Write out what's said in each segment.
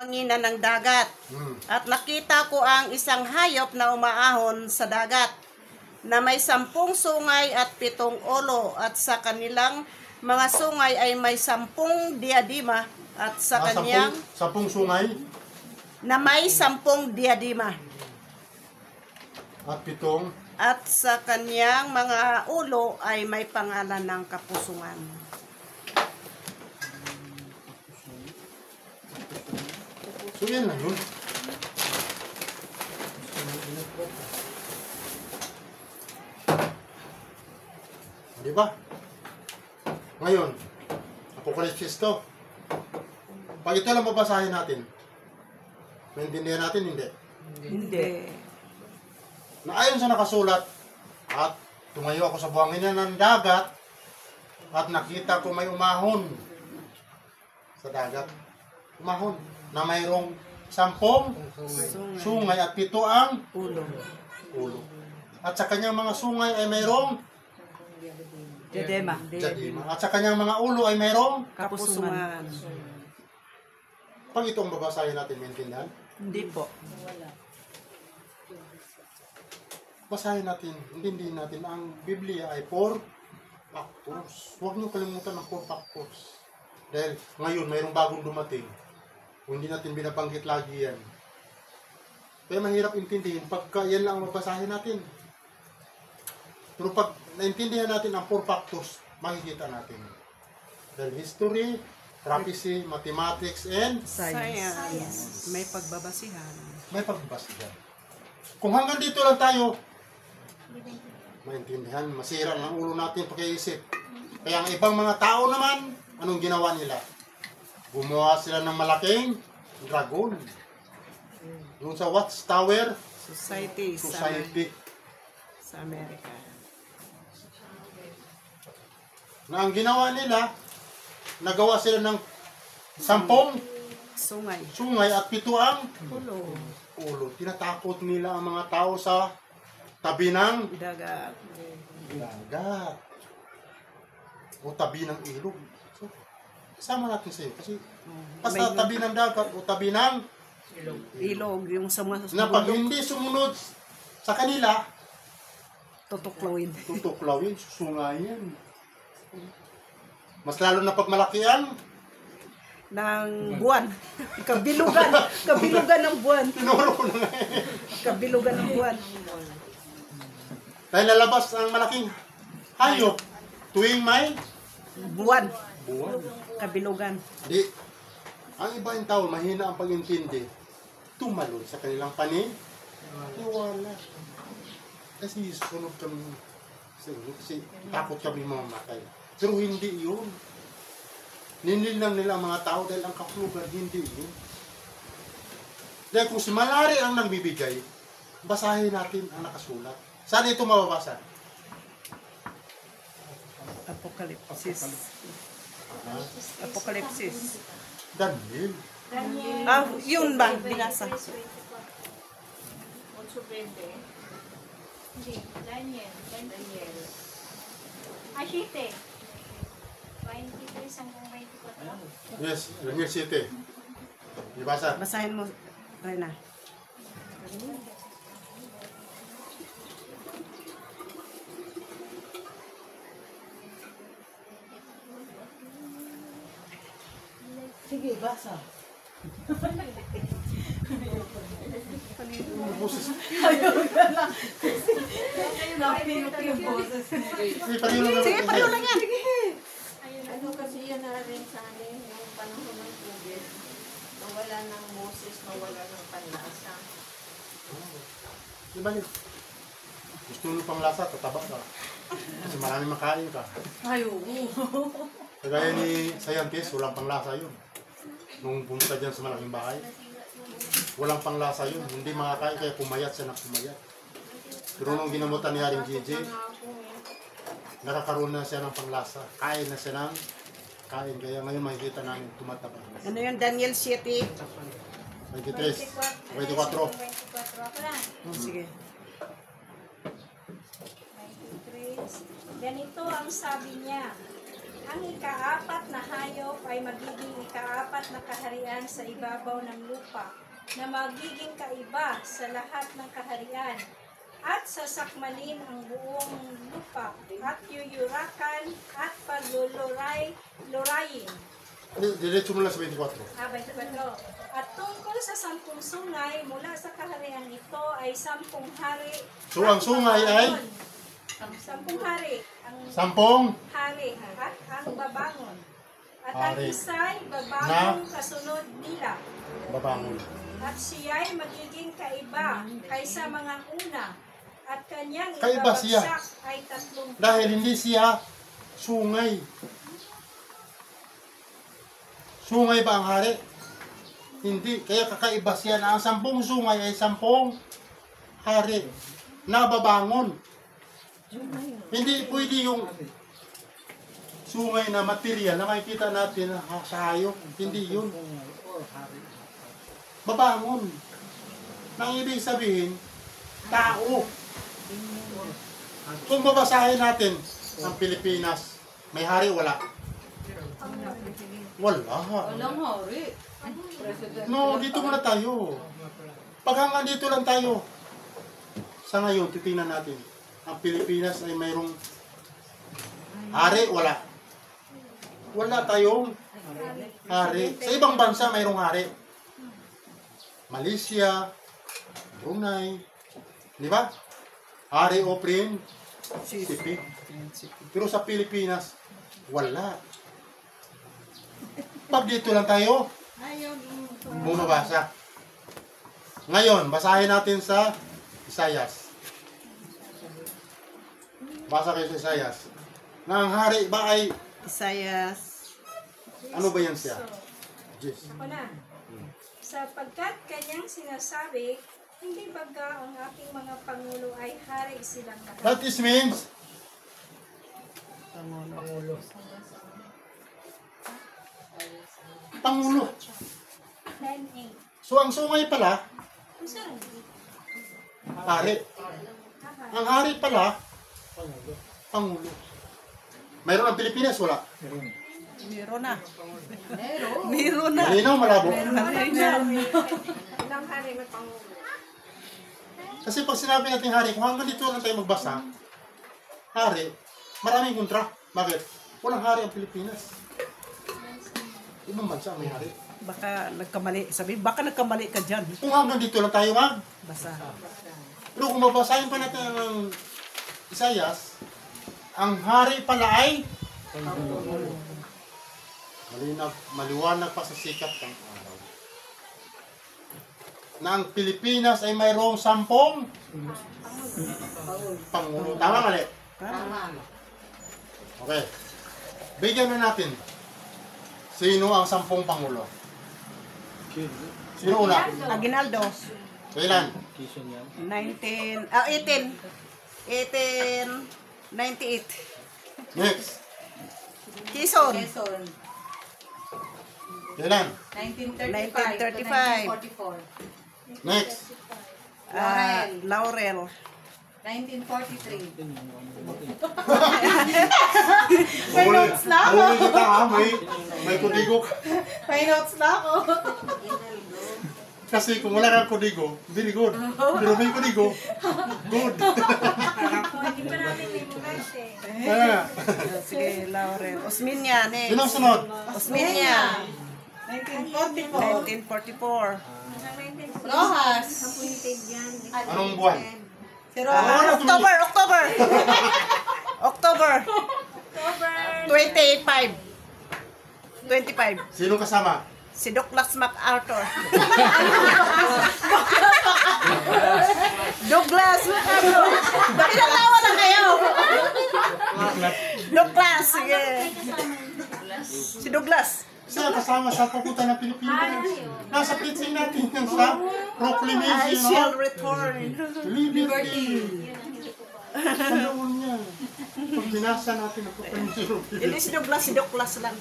Pangina ng dagat. At nakita ko ang isang hayop na umaahon sa dagat na may 10 sungay at 7 ulo at sa kanilang mga sungay ay may 10 diadima at sa kanyang 10 sungay na may 10 diadima at 7 at sa kanyang mga ulo ay may pangalan ng kapusungan. So yan na yun. Diba? Ngayon, Apocalypse to. Pag ito lang babasahin natin, maintindihan natin, hindi. Hindi. Na ayon sa nakasulat, at tumayo ako sa buhangin ng dagat, at nakita ko may umahon sa dagat. Umahon na mayroong 10 sungay at 7 ang Ulo. ulo. At sa kanyang mga sungay ay mayroong Diadema. diadema. At sa kanyang mga ulo ay mayroong Kapusungan. pag itong babasahin natin, maintindihan? Hindi po. Basahin natin, intindihin natin, ang Biblia ay 4 factors. Huwag niyo kalimutan ang 4 factors. Dahil ngayon, mayroong bagong dumating. Kung hindi natin binabanggit lagi yan. Kaya mahirap intindihin pagka yan lang ang mabasahin natin. Pero pag naintindihan natin ang 4 factors, makikita natin. Dahil history, prophecy, mathematics, and Science. May pagbabasihan. may pagbasihan. Kung hanggang dito lang tayo, maintindihan, masira ang ulo natin pag-iisip. Kaya ang ibang mga tao naman, anong ginawa nila? Gumawa sila ng malaking dragon. Yung sa Watchtower Society. Sa Amerika. Na ang ginawa nila, nagawa sila ng 10 Sungay. sungay at 7 ang Ulo. ulo. Tinatakot nila ang mga tao sa tabi ng Dagat. dagat o tabi ng ilog. So, kasama natin sa iyo. Kasi basta tabi ng dagat o tabi ng Ilog. Yung sa mga na pag hindi sumunod sa kanila, tutuklawin. tutuklawin, susungayin. Mas lalo na pag malaki ang Ng buwan. Kabilugan. Kabilugan ng buwan. tinuro ko na nga. Kabilugan ng buwan. Dahil lalabas ang malaking hayop tuwing may Buwan. buwan. Kabilugan. Di, ang iba yung tao, mahina ang pag-intindi, tumalon sa kanilang paniniwala. Kasi sunod kami sa inyo, kasi takot kami mamamatay. Pero hindi yun. Ninilang nila ang mga tao dahil ang kaplugan, hindi yun. Dahil kung si Malari ang nagbibigay, basahin natin ang nakasulat. Saan ito mababasa? Apokalipsis. Apokalipsis. Daniel. Ah, yun ba? Binasa. 8:20. Hindi, Daniel. Ah, 7. 23 hanggang 24. Yes, Daniel City. Ibasa. Basahin mo, Rena. Sige, basa. Boses. Napinok yung boses. Sige, pariyo lang. Sige, pareho lang yan. Ano kasi yan na rin sa amin, yung panahon ng tubig, nawala ng Moses, nawala ng panlasa. Di ba yun? Gusto mo pang lasa, tataba ka. Kasi marami makain ka. Ay, oo. Kagaya ni scientist, walang panglasa yun. Nung pumunta dyan sa malaking bahay, walang panglasa yun. Hindi makakain, kaya pumayat siya na pumayat. Pero nung ginamutan ni Haring Gigi, nakakaroon na siya ng panglasa. Kain na siya ng kain. Kaya ngayon makikita namin tumataba. Ano yung Daniel 7? 23, 24. 24 ako lang. Oh, sige. 23. Ganito ang sabi niya. Ang ikaapat na hayop ay magiging ikaapat na kaharian sa ibabaw ng lupa, na magiging kaiba sa lahat ng kaharian, at sasakmalin ang buong lupa, at yuyurakan at paglulurayin. Diretso mo lang sa 24. Abay, ito. At tungkol sa 10 sungay, mula sa kaharian ito ay 10 hari. So, ang sungay ay? 10 hari. Ang 10 hari at ang babangon. At ang Hari. isa'y babangon kasunod nila. babangon. At siya'y magiging kaiba kaysa mga una. At kanyang Kaiba siya. ibabagsak ay 3. Dahil hindi siya sungay. Sungay ba ang hari? Hindi. Kaya kakaiba siya na ang 10 sungay ay 10 hari na babangon. Hindi pwede yung sungay na material na makikita natin sa hayop. Hindi yun. Babangon. Nang ibig sabihin, tao. Kung babasahin natin ang Pilipinas, may hari wala? Wala. Walang hari. No, dito muna tayo. Pag hanggang dito lang tayo. Sa ngayon, titingnan natin. Ang Pilipinas ay mayroong hari, wala. Wala tayong hari. Sa ibang bansa, mayroong hari. Malaysia, Brunei, di ba? Hari o Principe. Pero sa Pilipinas, wala. Pag dito lang tayo, bumabasa. Ngayon, basahin natin sa Isaias. Basa kayo sa Isaias. Na ang hari ba ay, Isaias. ano ba yan siya? Yes. Ako na. Sapagkat kanyang sinasabi, hindi baga ang aking mga pangulo ay hari silang lahat. That is means, Pangulo. 9:8. So ang sungay pala, Kung saan? hari. Ang hari pala, Pangulo. Mayroon ang Pilipinas, wala. Meron na. Meron na. Malinaw, malabo. Ilang hari may pangulo? Kasi pag sinabi natin hari, kung hanggang dito lang tayo magbasa, hari, maraming kontra. Bakit? Walang hari ang Pilipinas. Ibang bansa may hari. Baka nagkamali. Sabi, baka nagkamali ka dyan. Kung hanggang dito lang tayo Basa. pero kung mabasahin pa natin ang Isaias, ang hari pala ay malinaw, maliwanag pa sa sikat ng araw. Na ang Pilipinas ay mayroong 10 pangulo. Tama, mali? Okay. Bigyan na natin. Sino ang 10 pangulo? Sino una? Aguinaldo. Kailan? 1898. Next. Quezon. Quezon. Kailan? 1935 to 1944. Next. Laurel. 1943. May notes na ako. Huli kita ha, may kudigo. May notes na ako. Kasi kung wala kang kudigo, very good. Pero may kudigo, good. Hindi pa namin memorize eh. Kaya, Sige, Laurel. Osminia, next. sino sunod? Osminia. 1944. 1944. Hanggang 1940. Rojas. Appointed yan. Anong buwan? Si Rojas. October. October. October 25. 25. Sino kasama? Si Douglas MacArthur. Douglas MacArthur. Ilang tawa na kayo? Douglas, sige. Si Douglas. Siya kasama sa papunta ng Pilipinas. Nasa preaching natin yan sa proclamation, I shall return. Liberty. Panahon niya. Pag binasa natin ang proclamation of Hindi liberty. si Douglas, si Douglas lang.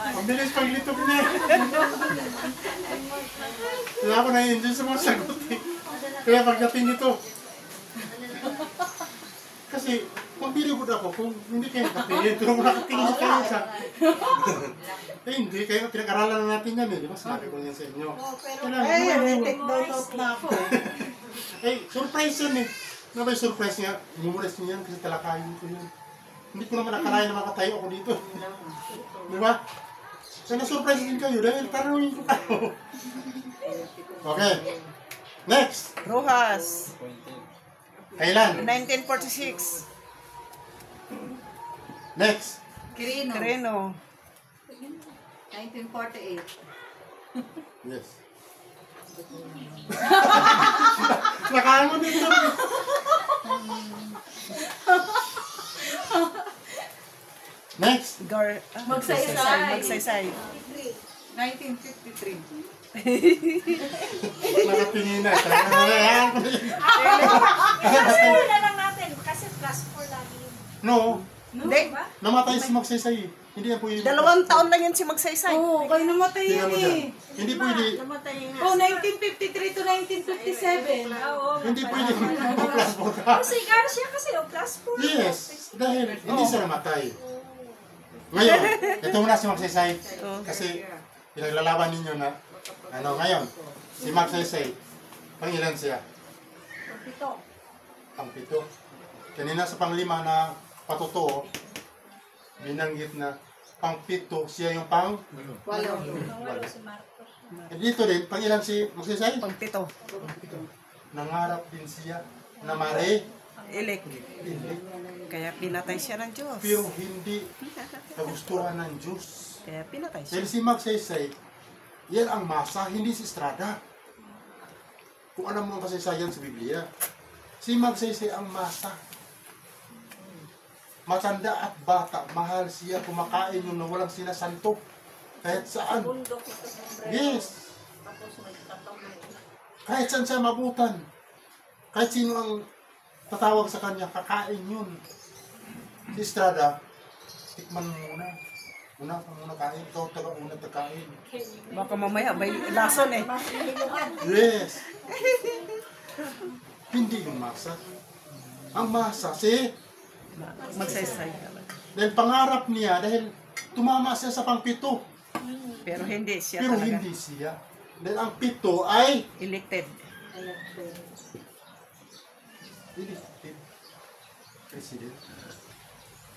Ang bilis paglitok niya. Wala ako na-enjoy sa mga sagot eh. Kaya pagdating nito. Kasi Magbili ko ako kung hindi kayo nakatingin. Pero kung nakatingin kayo sa... hindi, kayo pinag-aralan na natin yan eh. Di ba? Sabi ko yan sa inyo. Take down na ako. Surprise yan eh. Na may surprise niya. Imumulis niya yan kasi talakayin ko yan. Hindi ko naman nakalain na makatayo ako dito. Di ba? So na-surprise din kayo dahil tanongin ko kayo. Okay. Next. Rojas, Kailan? 1946. Next. Quirino. Quirino, 1948. Yes. Nakain mo dito. Next. Magsaysay. Magsaysay. 1953. Nakatingin na. Yan. Plus 4 na lang natin. Kasi plus 4 lagi yun. No. Hindi. Diba? Namatay si Magsaysay. Hindi yan pwede. 2 taon lang yun si Magsaysay. Oo, kayo namatay Tingnan yan mo dyan. eh. Hindi pwede. Namatay nga. Oh, 1953 to 1957. Oo. Hindi pwede. Plus po ka. Kasi Garcia kasi o plus 4. Yes. Dahil hindi siya namatay. Ngayon, ito muna si Magsaysay. Kasi pinaglalaban ninyo na ngayon, si Magsaysay, pangilan siya? Pito. Pang-7. Kanina sa pang-5 na patuto, binanggit na pang-7, siya yung pang-8. Walo. Pangwalo si Marcos. Dito din, pangilan si Magsaysay? Pang-7. Nangarap din siya na mare. Elect. Kaya pinatay siya ng Diyos. Pero hindi kagustuhan ng Diyos. Kaya pinatay siya. Dahil si Magsaysay, yan ang masa, hindi si Estrada. Kung alam mo ang kasaysayan sa Biblia, si Magsaysay ang masa. Matanda at bata, mahal siya, kumakain yung na walang sinasanto. Kahit saan. Bundok ito sa sombrero. Yes. Tapos may tatamay. Kahit saan siya mabutan. Kahit sino ang tatawag sa kanya, kakain yun. Si Estrada, tikman mo muna. Una ka muna kain, ikaw taga-una tagain. Baka mamaya may lason eh. Yes. Hindi yung masa. Ang masa, si Magsaysay. dahil pangarap niya, dahil tumama siya sa pang-7, Pero hindi siya pero talaga. hindi siya. Dahil ang 7 ay Elected. elected president.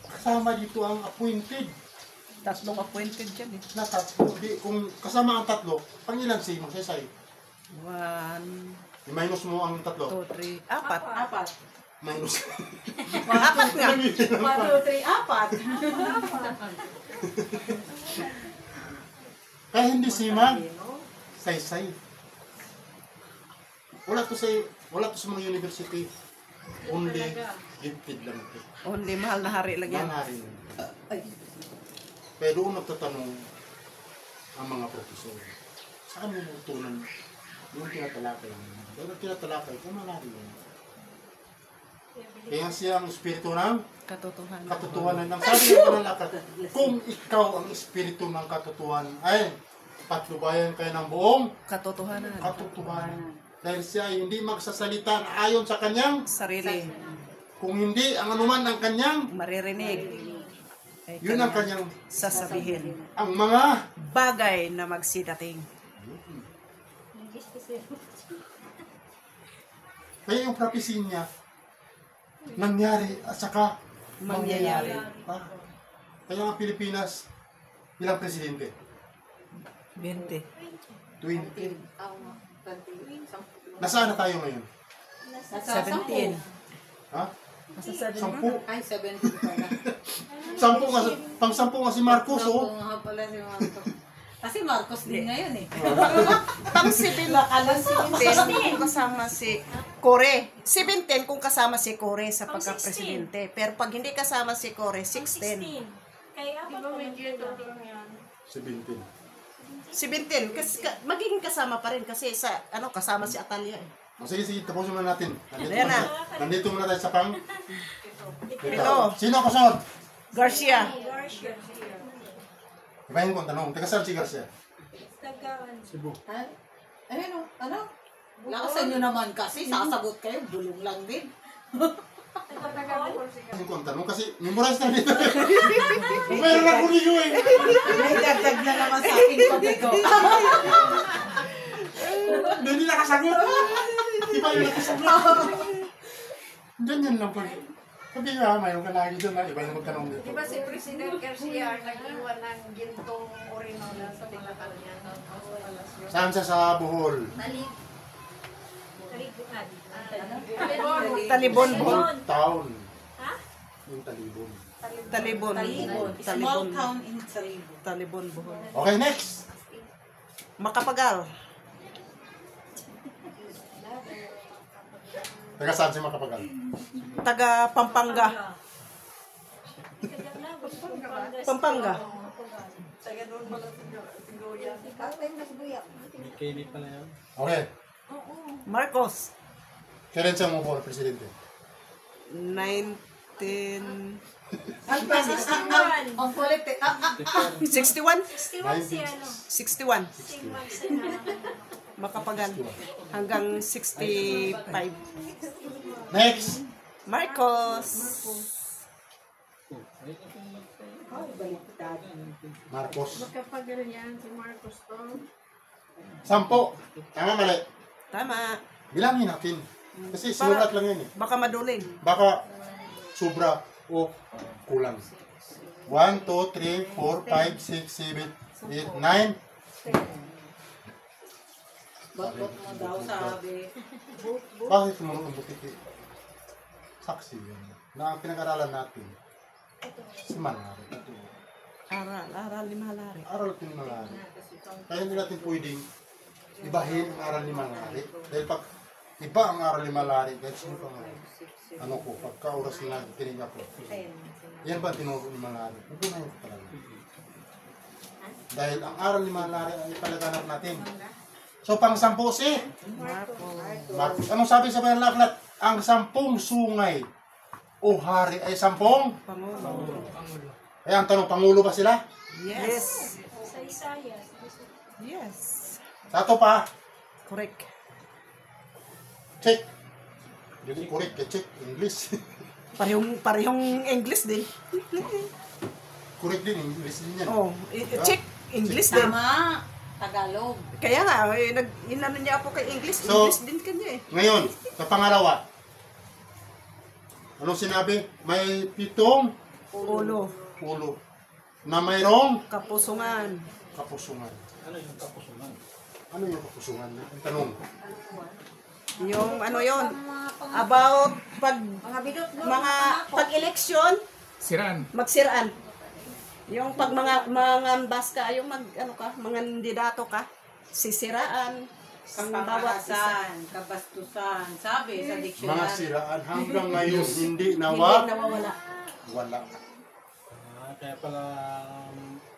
Kasama dito ang appointed 3 appointed dyan eh. na 3. Kung kasama ang 3, pangilan si Magsaysay? 1, I-minus mo ang 3. 2, 3, 4. Apat. Minus. 4 nga. 1, 2, 3, 4. Kaya hindi si Magsaysay. Wala to sa mga university. Only gifted lang ito. Only mahal na hari lang yan. Nangarin. Pero doon nagtatanong ang mga profesor. Saan mo natutunan yung tinatalakay mo? Pero tinatalakay, kung nangarin yun. Kaya siya ang espiritu ng Katotohanan. katotohanan ng sabi ng panalakad. Kung ikaw ang espiritu ng katotohanan, ay patnubayan kayo ng buong Katotohanan. katotohanan. Dahil siya ay hindi magsasalita na ayon sa kanyang, Sarili. kung hindi ang anuman ang kanyang, Maririnig. Ay, yun ang kanyang, sasabihin. ang mga Bagay na magsidating. kaya yung prophecy niya, nangyari at saka Mangyayari. Kaya ang Pilipinas, ilang presidente? 20. 20. Nasaan na tayo ngayon? 17. Ha? Nasa 7. 10. Ay, 70 pala. 10 nga si Marcos, oh. Sampu nga pala si Marcos. Kasi Marcos din ngayon eh. Pang 17 kung kasama si Core. 17 kung kasama si Core sa Pang pagka-presidente. Pero pag hindi kasama si Core, 16. 16. Kaya Di ba may gender lang yan? 17. 17. Magiging kasama pa rin kasi sa kasama si Atalia eh. Sige, tapusin muna natin. Ayan na. Nandito muna tayo sa pang... Ito. Sino ang kasunod? Garcia. Garcia. Ibahin ko ang tanong. Taga saan si Garcia? Tagaan. Cebu. Ha? Ano? Lakasan nyo naman kasi, sasagot kayo, bulong lang din. Hindi ko ang tanong kasi memorize na dito. Meron ako niyo eh. May dagdag na naman sa akin ko dito. Hindi nakasagot. Iba yung nakasagot. Ganyan lang po. Sabi nga, mayroon ka lagi doon na iba yung magtanong dito. Di ba si President Garcia nag-iwan ng gintong orinola sa Malacanang? Saan siya sa Bohol? Talibon, Bohol Town. Ha? Yung Talibon. Talibon. Small town in Salibo. Talibon, Bohol. Okay, next. Makapagal. Taga saan si Makapagal? Taga Pampanga. Pampanga. Okay. Marcos. Kailan siya mo po, Presidente? 19... Ang politik. 61? 61 si ano. 61. 6 months na. Makapagal. Hanggang 65. Next. Marcos. Marcos. Kapag yan, si Marcos to. 10. Tama, mali. Tama. Bilangin natin. Kasi sinulat lang yan eh. Baka maduling. Baka sobra o kulang. 1, 2, 3, 4, 5, 6, 7, 8, 9. Ba't mo daw sabi? Bakit mo ang butiki? Saksi yan. Na ang pinag-aralan natin. Si Manari. Aral ni Malari. Aral ko ni Manari. Kaya hindi natin pwedeng ibahin ang aral ni Manari. Dahil pag iba ang aral ni Malari, kahit sino pa nga, ano ko, pagka oras na tinig ako. Yan ba tinuro ni Manari? Upunan ko talaga. Dahil ang aral ni Manari ay palaganap natin. So, pang 10 si Marcos. Anong sabi sa Banal na Aklat? Ang 10 sungay o hari ay 10? Pangulo. Eh, ang tanong, Pangulo ba sila? Yes. Sa Isaiah. Yes. Sa ito pa, Correct. check. Hindi correct, check. English. Parehong English din. Correct din, English din yan. Oh, check. English din. Tama. Tagalog. Kaya nga, inano niya ako kay English. So, English din kanya eh. Ngayon, sa pangalawa, anong sinabi? May 7 Ulo. ulo na mayroong Kapusungan. kapusungan. Ano yung kapusungan? Ano yung kapusungan? Ang tanong. Yung ano yon about mga pag-eleksyon, magsiraan. Yung pag mga ambas ka, yung ano ka, mga kandidato ka, sisiraan ang bawat isa. Pangarasan, kabastusan. Sabi sa Mga dictionary. siraan hanggang ngayon hindi Hindi nawawala. wala. Kaya pala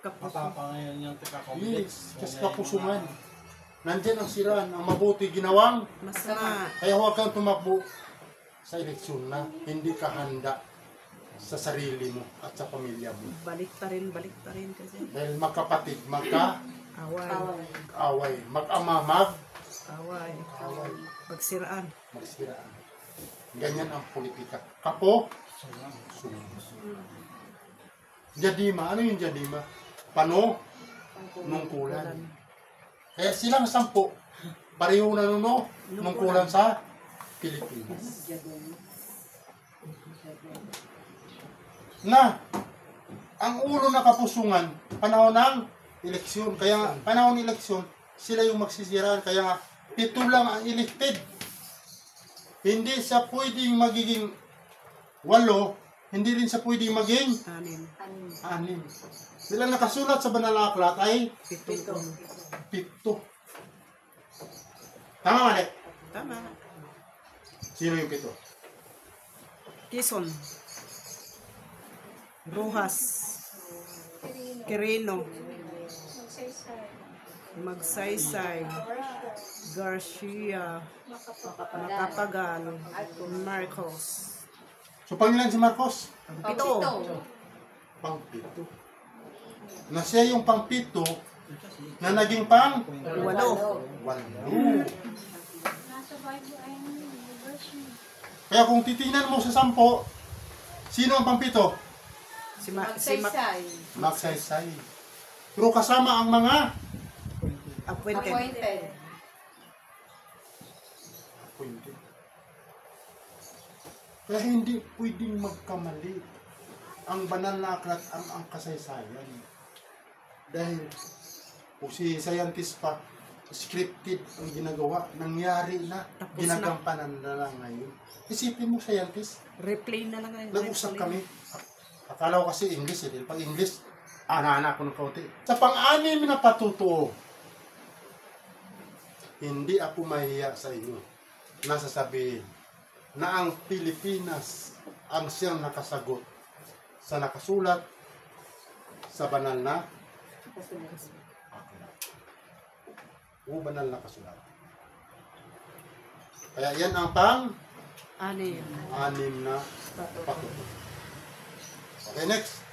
matapang ngayon yung tika-complex. Yes, kasi kapusungan. Nandiyan ang siraan, ang mabuti ginawang. Masama. Kaya huwag kang tumakbo sa eleksyon na hindi ka handa sa sarili mo at sa pamilya mo. Balik ta rin kasi. Dahil magkapatid, Away. mag-ama, Away. away, Magsiraan. magsiraan. Ganyan ang politika. Kapo, sunod. Jadima, ano yung Jadima? Nungkulan. Kaya silang 10, pareho na nungkulan sa Pilipinas. Na, ang ulo na kapusungan, panahon ng eleksyon. Kaya nga, panahon ng eleksyon, sila yung magsisiraan. Kaya nga, 7 lang ang elected. Hindi siya pwedeng magiging 8, hindi rin siya pwedeng maging Anim. 6. Sila nakasulat sa Banal na Aklat ay 7. 7. Tama, mali? Tama. Sino yung 7? Quezon. Rojas. Quirino. Magsaysay. Garcia. Makapagal. Marcos. So, pangilan si Marcos? Pito. Pang-7. Na siya yung pang-7 na naging pang 8. 8. Nasa Bible ay ano, version. Kaya kung titingnan mo sa 10, sino ang pampito? Si Mac Magsaysay. Pero kasama ang mga appointed. appointed. Kaya hindi pwedeng magkamali ang banal na aklat ang kasaysayan. Dahil kung si scientist pa, scripted ang ginagawa, nangyari na, Tapos ginagampanan na lang ngayon. Isipin mo, scientist, Replay na lang ngayon. nag-usap kami. Akala ko kasi English, eh. Pag English, ana-ana ko ng kaunti. Sa pang-anim na patutuo, hindi ako mahiya sa inyo. Nasasabihin na ang Pilipinas ang siyang nakasagot sa nakasulat sa banal na aklat. O banal na kasulat. Kaya yan ang Ano yun? pang-anim na patutuo. Okay, next.